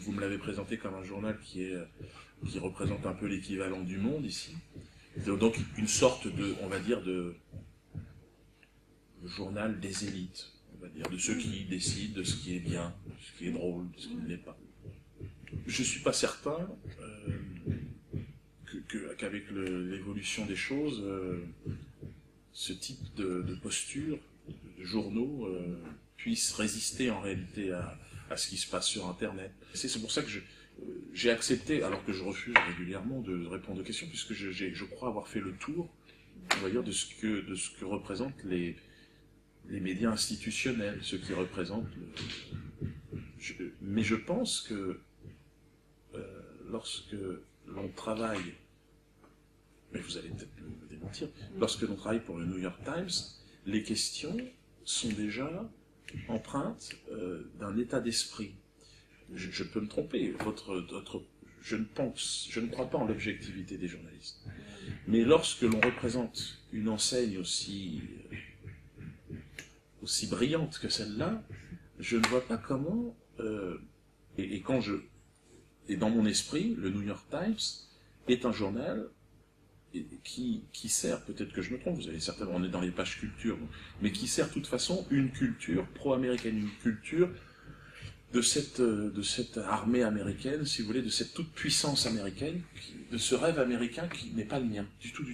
vous me l'avez présenté comme un journal qui représente un peu l'équivalent du Monde ici. Donc une sorte de, on va dire, de journal des élites, on va dire, de ceux qui décident de ce qui est bien, de ce qui est drôle, de ce qui ne l'est pas. Je ne suis pas certain qu'avec l'évolution des choses, ce type de posture, de journaux, puisse résister en réalité à ce qui se passe sur Internet. C'est pour ça que j'ai accepté, alors que je refuse régulièrement de répondre aux questions, puisque je crois avoir fait le tour, on va dire, de ce que représentent les médias institutionnels, ce qui représentent mais je pense que lorsque l'on travaille, mais vous allez peut-être me démentir, lorsque l'on travaille pour le New York Times, les questions sont déjà empreintes d'un état d'esprit. Je peux me tromper, je ne crois pas en l'objectivité des journalistes. Mais lorsque l'on représente une enseigne aussi brillante que celle-là, je ne vois pas comment, et dans mon esprit, le New York Times est un journal qui sert, peut-être que je me trompe, vous allez certainement, on est dans les pages culture, mais qui sert de toute façon une culture pro-américaine, une culture de cette armée américaine, si vous voulez, de cette toute puissance américaine, de ce rêve américain qui n'est pas le mien, du tout.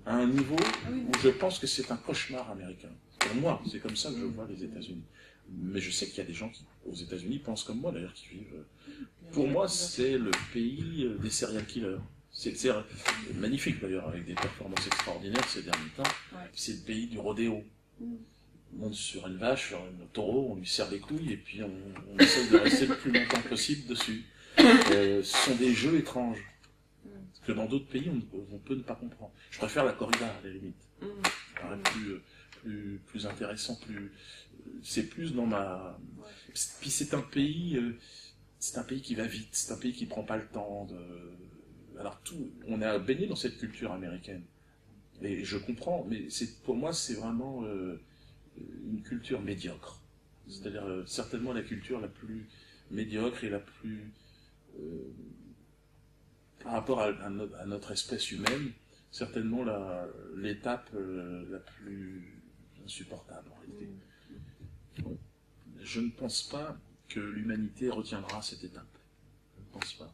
À un niveau où je pense que c'est un cauchemar américain. Pour moi, c'est comme ça que je vois les États-Unis. Mais je sais qu'il y a des gens qui, aux États-Unis, pensent comme moi, d'ailleurs, qui vivent. Pour moi, c'est le pays des serial killers. C'est magnifique, d'ailleurs, avec des performances extraordinaires ces derniers temps. C'est le pays du rodéo. On monte sur une vache, sur un taureau, on lui serre les couilles, et puis on essaie de rester le plus longtemps possible dessus. Ce sont des jeux étranges, que dans d'autres pays, on peut ne pas comprendre. Je préfère la corrida, à la limite. Ça paraît plus intéressant, c'est plus dans ma... Puis c'est un pays qui va vite, c'est un pays qui prend pas le temps de... Alors on est baigné dans cette culture américaine. Et je comprends, mais pour moi, c'est vraiment une culture médiocre. C'est-à-dire certainement la culture la plus médiocre et la plus... par rapport à notre espèce humaine, certainement l'étape la plus insupportable en réalité. Bon. Je ne pense pas que l'humanité retiendra cette étape. Je ne pense pas.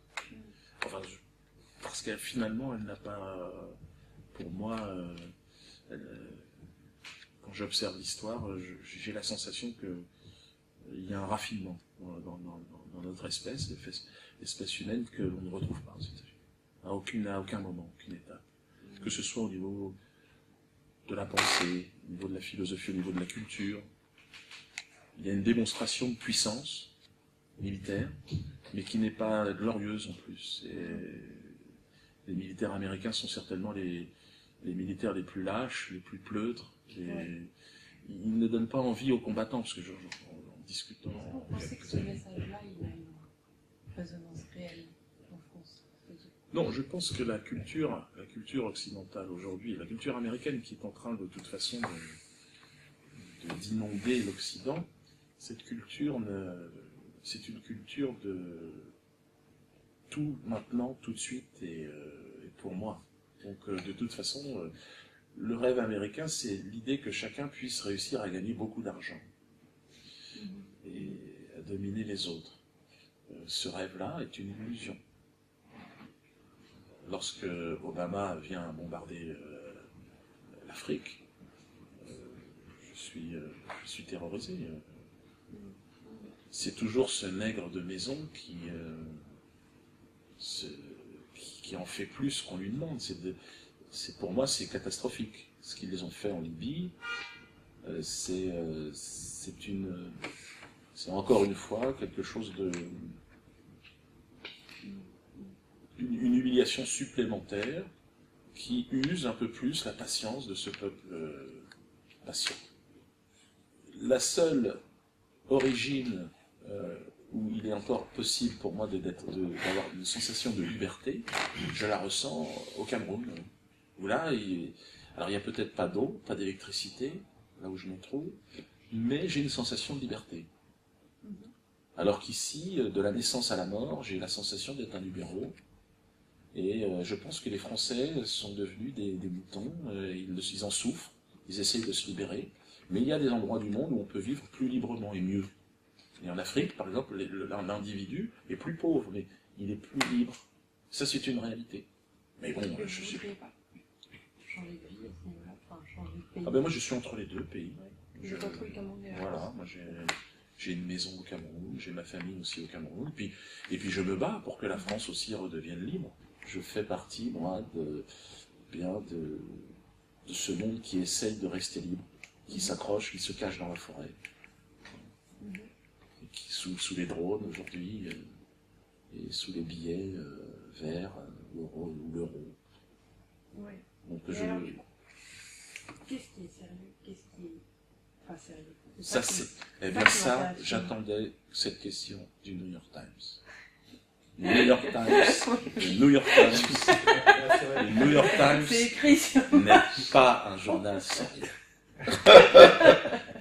Enfin, parce qu'elle finalement, elle n'a pas, pour moi, quand j'observe l'histoire, j'ai la sensation qu'il y a un raffinement dans notre espèce, l'espèce humaine, que l'on ne retrouve pas aux États-Unis. À aucun moment, aucune étape. Que ce soit au niveau de la pensée, au niveau de la philosophie, au niveau de la culture. Il y a une démonstration de puissance militaire, mais qui n'est pas glorieuse en plus. Les militaires américains sont certainement les militaires les plus lâches, les plus pleutres. Ils ne donnent pas envie aux combattants, parce que en discutant... Vous pensez que ce message-là, il a une résonance réelle en France? Non, je pense que la culture occidentale aujourd'hui, la culture américaine qui est en train de toute façon d'inonder l'Occident, cette culture, c'est une culture de tout maintenant, tout de suite et pour moi. Donc de toute façon, le rêve américain, c'est l'idée que chacun puisse réussir à gagner beaucoup d'argent et à dominer les autres. Ce rêve-là est une illusion. Lorsque Obama vient bombarder l'Afrique, je suis terrorisé. C'est toujours ce nègre de maison qui en fait plus qu'on lui demande. Pour moi, c'est catastrophique. Ce qu'ils ont fait en Libye, c'est encore une fois quelque chose une humiliation supplémentaire qui use un peu plus la patience de ce peuple patient. La seule origine où il est encore possible pour moi d'avoir une sensation de liberté, je la ressens au Cameroun, où là, alors il n'y a peut-être pas d'eau, pas d'électricité, là où je me trouve, mais j'ai une sensation de liberté. Alors qu'ici, de la naissance à la mort, j'ai la sensation d'être un numéro. Et je pense que les Français sont devenus des moutons, ils en souffrent, ils essayent de se libérer. Mais il y a des endroits du monde où on peut vivre plus librement et mieux. Et en Afrique, par exemple, l'individu est plus pauvre, mais il est plus libre. Ça, c'est une réalité. Mais bon, je sais pas. Changer de vie à ce niveau-là, enfin changer de pays. Ah ben moi, je suis entre les deux pays. Ouais. J'ai pas trop le Cameroun. Voilà, moi j'ai une maison au Cameroun, j'ai ma famille aussi au Cameroun, et puis je me bats pour que la France aussi redevienne libre. Je fais partie, moi, de ce monde qui essaye de rester libre, qui s'accroche, qui se cache dans la forêt, et qui, sous les drones aujourd'hui, et sous les billets verts ou l'euro. Ouais. Donc alors, qu'est-ce qui est sérieux? Qu'est-ce qui est pas sérieux? Ça, c'est... Eh bien ça, j'attendais cette question du New York Times. Le New York Times n'est pas un journal sérieux.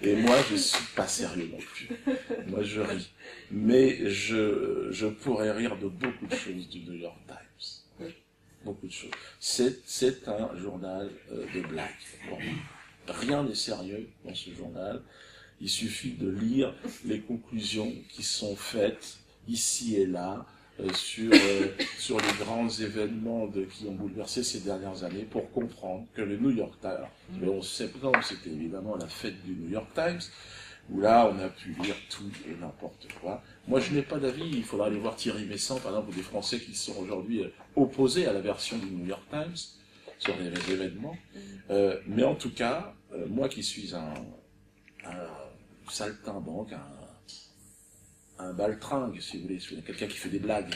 Et moi, je suis pas sérieux non plus. Moi, je ris. Mais je pourrais rire de beaucoup de choses du New York Times. Beaucoup de choses. C'est un journal de blagues pour moi. Rien n'est sérieux dans ce journal. Il suffit de lire les conclusions qui sont faites ici et là sur les grands événements qui ont bouleversé ces dernières années pour comprendre que le New York Times, le 11 septembre, c'était évidemment la fête du New York Times, où là on a pu lire tout et n'importe quoi. Moi je n'ai pas d'avis, il faudra aller voir Thierry Messant, par exemple, ou des Français qui sont aujourd'hui opposés à la version du New York Times sur les événements. Mais en tout cas, moi qui suis un saltimbanque, un baltringue, si vous voulez, quelqu'un qui fait des blagues.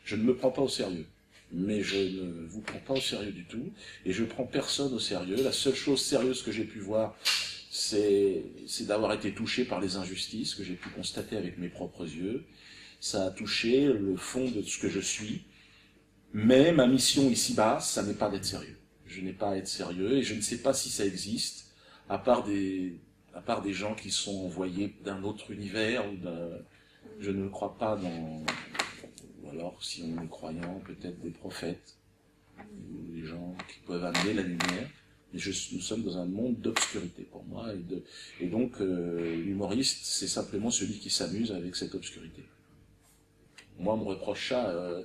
Je ne me prends pas au sérieux. Mais je ne vous prends pas au sérieux du tout. Et je prends personne au sérieux. La seule chose sérieuse que j'ai pu voir, c'est d'avoir été touché par les injustices que j'ai pu constater avec mes propres yeux. Ça a touché le fond de ce que je suis. Mais ma mission ici-bas, ça n'est pas d'être sérieux. Je n'ai pas à être sérieux et je ne sais pas si ça existe, à part des gens qui sont envoyés d'un autre univers ou je ne crois pas ou alors si on est croyant, peut-être des prophètes, ou des gens qui peuvent amener la lumière. Mais nous sommes dans un monde d'obscurité pour moi, et donc l'humoriste, c'est simplement celui qui s'amuse avec cette obscurité. Moi, on me reproche ça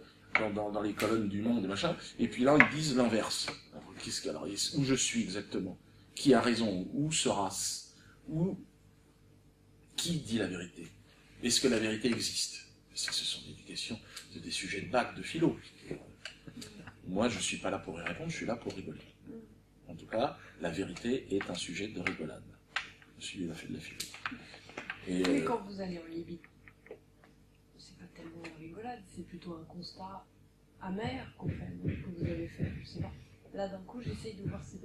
dans les colonnes du Monde et machin, et puis là, ils disent l'inverse. Alors, où je suis exactement? Qui a raison? Où sera-ce? Qui dit la vérité? Est-ce que la vérité existe? Parce que ce sont des questions, des sujets de bac, de philo. Moi, je ne suis pas là pour y répondre, je suis là pour rigoler. En tout cas, la vérité est un sujet de rigolade. Je suis là fait de la philo. Et quand vous allez en Libye, c'est pas tellement la rigolade, c'est plutôt un constat amer que vous avez fait, je sais pas. Là, d'un coup, j'essaye de voir cette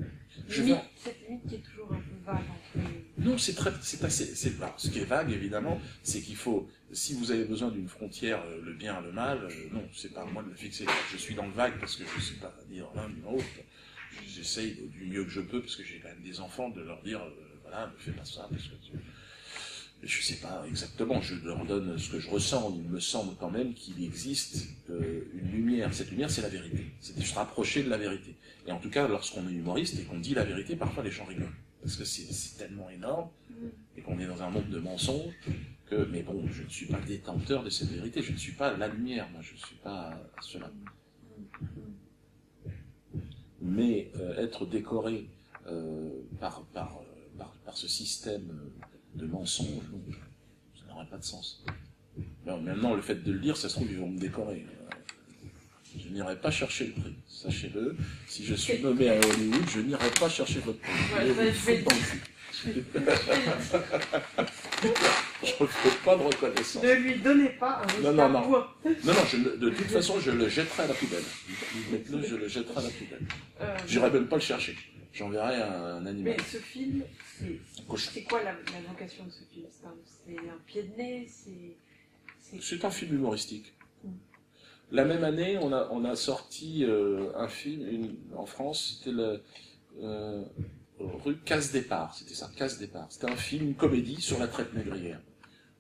limite qui est toujours un peu vague entre... Non, c'est assez... Alors, ce qui est vague, évidemment, c'est qu'il faut... Si vous avez besoin d'une frontière, le bien, le mal, non, c'est pas à moi de le fixer. Je suis dans le vague parce que je ne sais pas dire l'un ni l'autre. J'essaye du mieux que je peux, parce que j'ai quand même des enfants, de leur dire, voilà, ne fais pas ça, parce que je sais pas exactement, je leur donne ce que je ressens. Il me semble quand même qu'il existe une lumière. Cette lumière, c'est la vérité. C'est de se rapprocher de la vérité. Et en tout cas, lorsqu'on est humoriste et qu'on dit la vérité, parfois les gens rigolent. Parce que c'est tellement énorme, et qu'on est dans un monde de mensonges, mais bon, je ne suis pas détenteur de cette vérité. Je ne suis pas la lumière, moi, je ne suis pas cela. Mais être décoré par ce système de mensonges, ça n'aurait pas de sens. Alors, maintenant, le fait de le dire, ça se trouve, ils vont me décorer. Je n'irai pas chercher le prix, sachez-le. Si je suis nommé à Hollywood, je n'irai pas chercher votre prix. Ouais, je vais dans le cul. Je ne fais pas de reconnaissance. Ne lui donnez pas un non, de toute façon, je le jetterai à la poubelle. Je le jetterai à la poubelle. J'irai même pas le chercher. J'enverrai un animal. Mais ce film, c'est quoi la vocation de ce film? C'est un pied de nez? C'est un film humoristique. La même année, on a sorti un film en France, c'était rue Casse-Départ, c'était ça, Casse-Départ. C'était un film, une comédie sur la traite négrière.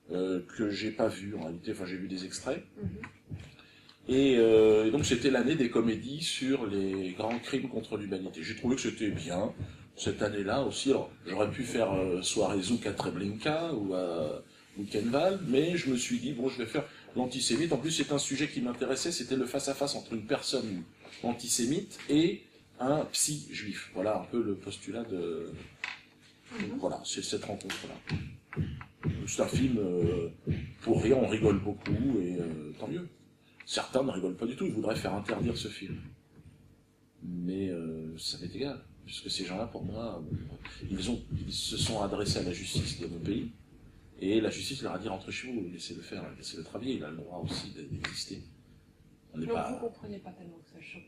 que j'ai pas vu en réalité, enfin j'ai vu des extraits. Mhm. Et donc c'était l'année des comédies sur les grands crimes contre l'humanité. J'ai trouvé que c'était bien. Cette année-là aussi, alors j'aurais pu faire Soirée Zouk à Treblinka ou à Buchenwald, mais je me suis dit, bon, je vais faire l'antisémite. En plus, c'est un sujet qui m'intéressait, c'était le face-à-face entre une personne antisémite et un psy juif. Voilà un peu le postulat de... Donc, voilà, c'est cette rencontre-là. C'est un film pour rire, on rigole beaucoup, et tant mieux. Certains ne rigolent pas du tout, ils voudraient faire interdire ce film. Mais ça m'est égal, puisque ces gens-là, pour moi, ils se sont adressés à la justice de mon pays, et la justice leur a dit rentrez chez vous, laissez-le faire, laissez-le travailler, il a le droit aussi d'exister. Donc vous ne comprenez pas tellement que ça choque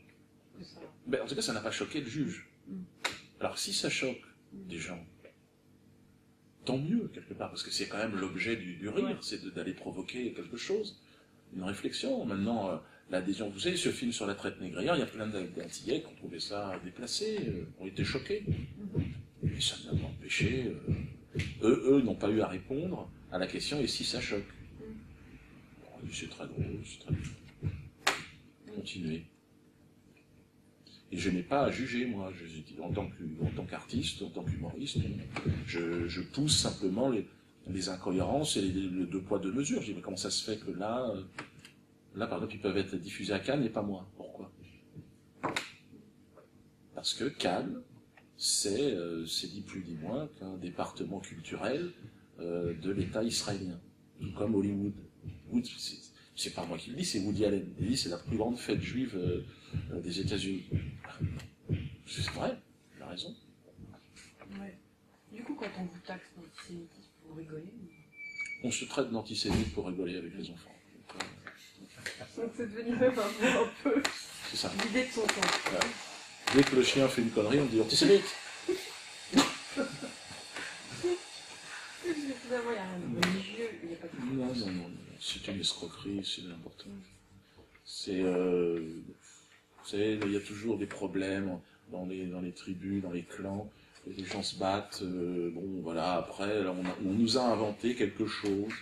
que ça... Ben, en tout cas, ça n'a pas choqué le juge. Alors si ça choque des gens, tant mieux, quelque part, parce que c'est quand même l'objet du rire, c'est d'aller provoquer quelque chose, une réflexion. Maintenant, l'adhésion, vous savez, ce film sur la traite négrière, il y a plein d'Antillais qui ont trouvé ça déplacé, ont été choqués. Et ça n'a pas empêché. Eux n'ont pas eu à répondre à la question, et si ça choque? C'est très drôle, c'est très bien. Continuez. Et je n'ai pas à juger, moi, en tant qu'artiste, en tant qu'humoriste, je pousse simplement les incohérences et les deux poids, deux mesures. Je dis, mais comment ça se fait que là, par exemple, ils peuvent être diffusés à Cannes et pas moi? Pourquoi? Parce que Cannes, c'est ni plus ni moins qu'un département culturel de l'État israélien, tout comme Hollywood. C'est pas moi qui le dis, c'est Woody Allen. Il dit c'est la plus grande fête juive des États-Unis. C'est vrai, il a raison. Ouais. Du coup, quand on vous taxe d'antisémitisme, vous rigolez? On se traite d'antisémite pour rigoler avec les enfants. Donc c'est devenu même un peu l'idée de son temps. Ouais. Dès que le chien fait une connerie, on dit antisémite. Finalement, il n'y a rien de religieux, il n'y a pas de... Non, c'est une escroquerie, c'est n'importe quoi. C'est... vous savez, il y a toujours des problèmes dans les tribus, dans les clans, les gens se battent, bon voilà, après, là, on nous a inventé quelque chose,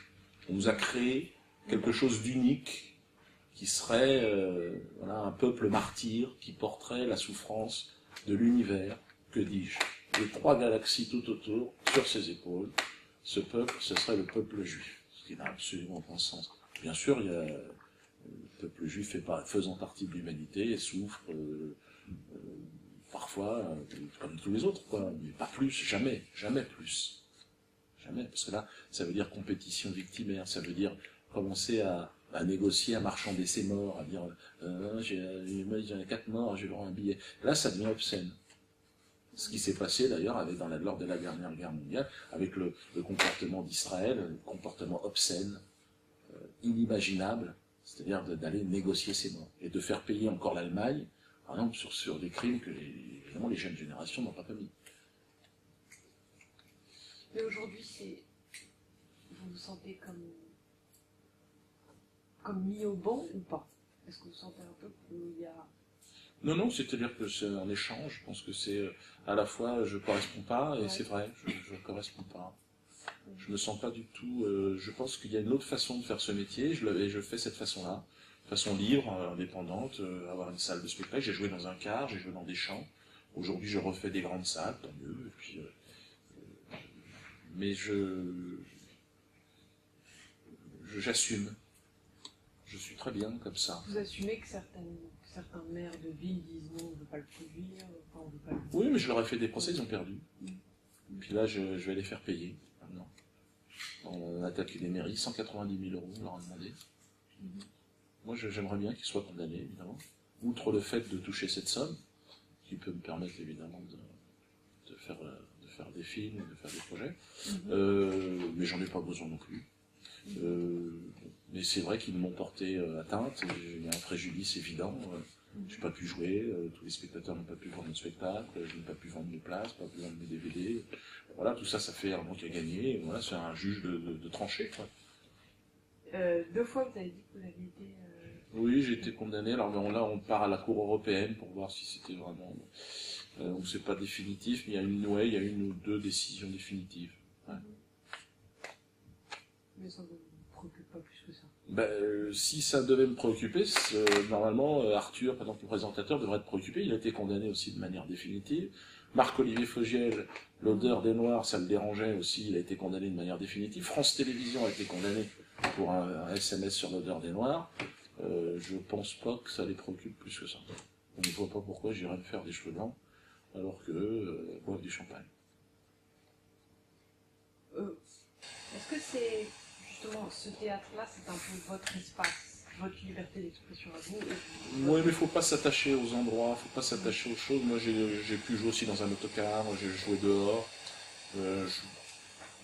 on nous a créé quelque chose d'unique, qui serait voilà, un peuple martyr, qui porterait la souffrance de l'univers, que dis-je, les 3 galaxies tout autour, sur ses épaules. Ce peuple, ce serait le peuple juif, ce qui n'a absolument pas de sens. Bien sûr, il y a... Le peuple juif faisant partie de l'humanité et souffre parfois comme tous les autres, quoi. Mais pas plus, jamais plus. Jamais, parce que là, ça veut dire compétition victimaire, ça veut dire commencer à négocier, à marchander ses morts, à dire j'ai 4 morts, j'ai le droit à un billet. Là, ça devient obscène. Ce qui s'est passé d'ailleurs lors de la Dernière Guerre mondiale, avec le comportement d'Israël, le comportement obscène, inimaginable, c'est-à-dire d'aller négocier ses morts, et de faire payer encore l'Allemagne, par exemple, sur des crimes que évidemment les jeunes générations n'ont pas commis. Mais aujourd'hui, vous vous sentez comme mis au banc ou pas? Est-ce que vous sentez un peu qu'il y a... Non, c'est-à-dire que c'est un échange, je pense que c'est à la fois je corresponds pas, et c'est vrai, je corresponds pas. Je me sens pas du tout, je pense qu'il y a une autre façon de faire ce métier, et je fais cette façon-là, façon libre, indépendante, avoir une salle de spectacle, j'ai joué dans un car, j'ai joué dans des champs, aujourd'hui je refais des grandes salles, tant mieux, et puis, mais j'assume, je suis très bien comme ça. Vous assumez que certains maires de ville disent non, on ne veut pas le produire, enfin on veut pas le... Oui, mais je leur ai fait des procès, ils ont perdu. Puis là, je vais les faire payer, maintenant. On attaque les mairies, 190 000 €, on leur a demandé. Moi, j'aimerais bien qu'ils soient condamnés, évidemment. Outre le fait de toucher cette somme, qui peut me permettre, évidemment, de faire des films, de faire des projets. Mais j'en ai pas besoin non plus. Mais c'est vrai qu'ils m'ont porté atteinte, il y a un préjudice évident. Je n'ai pas pu jouer, tous les spectateurs n'ont pas pu voir mon spectacle, je n'ai pas pu vendre mes places, pas pu vendre mes DVD. Voilà, tout ça, ça fait un manque à gagner. Voilà, c'est un juge de trancher, quoi. 2 fois, vous avez dit que vous aviez été... Oui, j'ai été condamné. Alors là, on part à la Cour européenne pour voir si c'était vraiment... donc c'est pas définitif, mais il y a une ou 2 décisions définitives. Ouais. Mais ça vous Si ça devait me préoccuper, normalement, Arthur, par exemple, le présentateur, devrait être préoccupé. Il a été condamné aussi de manière définitive. Marc-Olivier Fogiel, l'odeur des Noirs, ça le dérangeait aussi, il a été condamné de manière définitive. France Télévisions a été condamné pour un SMS sur l'odeur des Noirs. Je pense pas que ça les préoccupe plus que ça. On ne voit pas pourquoi j'irais me faire des cheveux blancs, alors que boivent du champagne. Est-ce que c'est justement ce théâtre-là, c'est un peu votre espace, votre liberté d'expression à vous? Oui, mais il faut pas s'attacher aux endroits, faut pas s'attacher aux choses. Moi, j'ai pu jouer aussi dans un autocar, j'ai joué dehors.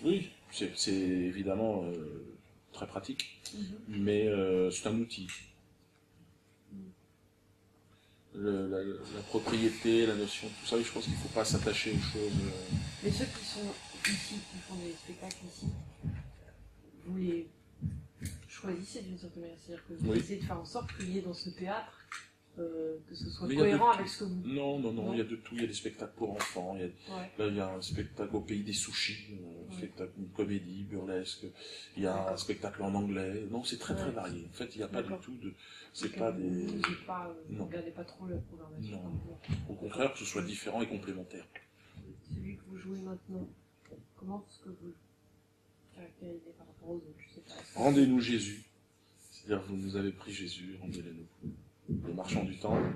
Oui, c'est évidemment très pratique, mais c'est un outil. La propriété, la notion, tout ça, je pense qu'il ne faut pas s'attacher aux choses. Mais ceux qui sont ici, qui font des spectacles ici, vous les choisissez d'une certaine manière, c'est-à-dire que vous essayez de faire en sorte qu'il y ait dans ce théâtre, que ce soit cohérent avec ce que vous... Non, il y a de tout, il y a des spectacles pour enfants, là il y a un spectacle au pays des sushis, spectacle, une comédie burlesque, il y a un spectacle en anglais, non, c'est très très varié, en fait il n'y a pas du tout de... C'est pas des... Vous ne regardez pas trop la programmation. Non, au contraire, que ce soit différent et complémentaire. Celui que vous jouez maintenant, comment est-ce que vous caractérisez par rapport aux autres? Je sais pas. Rendez-nous Jésus. C'est-à-dire, vous nous avez pris Jésus, rendez-le-nous. Les marchands du temple,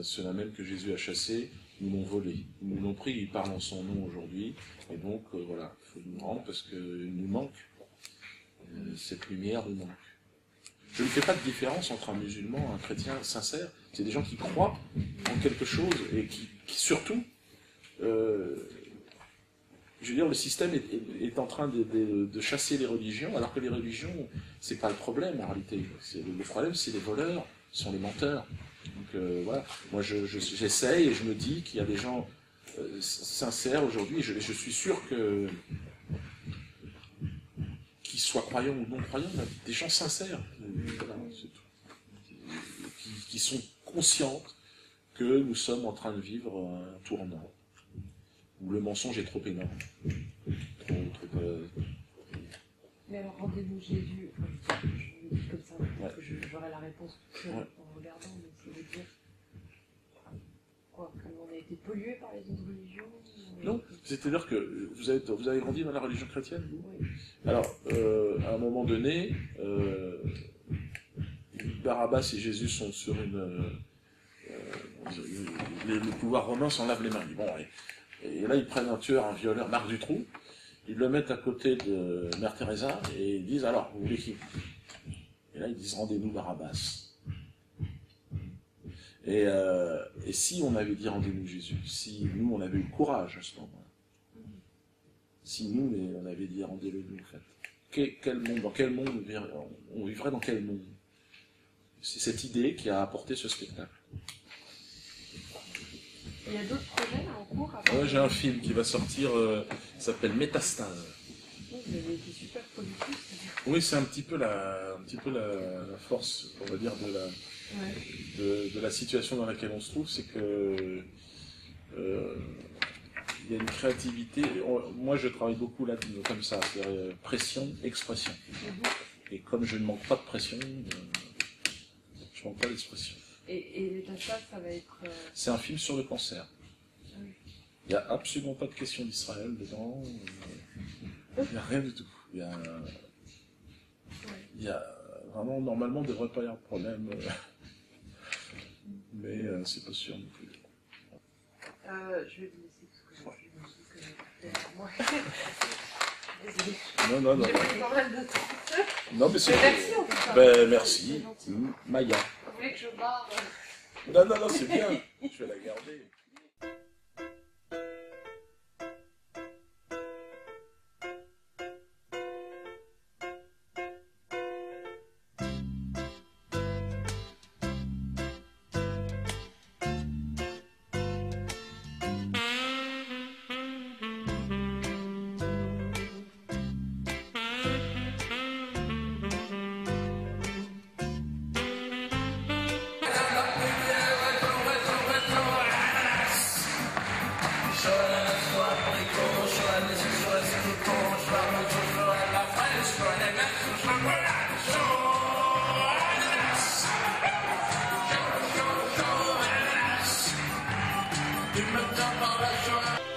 ceux-là même que Jésus a chassés, nous l'ont volé. Ils nous l'ont pris, ils parlent en son nom aujourd'hui. Et donc, voilà, il faut nous rendre parce qu'il nous manque. Cette lumière nous manque. Je ne fais pas de différence entre un musulman, un chrétien sincère. C'est des gens qui croient en quelque chose et qui surtout, je veux dire, le système est en train de chasser les religions, alors que les religions, c'est pas le problème en réalité. Le problème, c'est les voleurs, ce sont les menteurs. Donc voilà, moi j'essaye et je me dis qu'il y a des gens sincères aujourd'hui. Je suis sûr que qu'ils soient croyants ou non croyants, des gens sincères, voilà, qui sont conscients que nous sommes en train de vivre un tournant, où le mensonge est trop énorme. Mais alors, rendez-nous Jésus, je le dis comme ça, peut-être que j'aurai la réponse en regardant, mais c'est de dire quoi, qu'on a été pollué par les autres religions? Non, c'est-à-dire que vous avez grandi dans la religion chrétienne, vous? Oui. Alors, à un moment donné, Barabbas et Jésus sont sur le pouvoir romain s'en lave les mains. Bon, et là, ils prennent un tueur, un violeur, Marc Dutroux, ils le mettent à côté de Mère Teresa et ils disent, alors, vous voulez qui? Et là, ils disent, rendez-nous Barabbas. Et si on avait dit rendez-nous Jésus, si nous on avait eu le courage à ce moment-là, si nous on avait dit rendez-le nous, en fait, quel monde, dans quel monde on vivrait dans quel monde? C'est cette idée qui a apporté ce spectacle. Il y a d'autres projets en cours? J'ai un film qui va sortir, qui s'appelle Métastase. Vous avez été super productif. Oui, c'est un petit peu la force, on va dire, de la situation dans laquelle on se trouve, c'est que il y a une créativité. Moi, je travaille beaucoup là comme ça, c'est pression, expression. Et comme je ne manque pas de pression, je ne manque pas d'expression. Et Métastase, ça va être... C'est un film sur le cancer. Oui. Il n'y a absolument pas de question d'Israël dedans. Il n'y a rien du tout. Il y a vraiment, normalement, il ne devrait pas y avoir de problème. Mais c'est pas sûr non plus. Je vais vous laisser parce que je me dis que derrière moi. Désolée. Non. J'ai pris pas mal de temps. Non, mais c'est... Merci en tout cas. Merci. Maya. Vous voulez que je barre? Non, c'est bien. Je vais la garder. Tu me tiens par la chemin.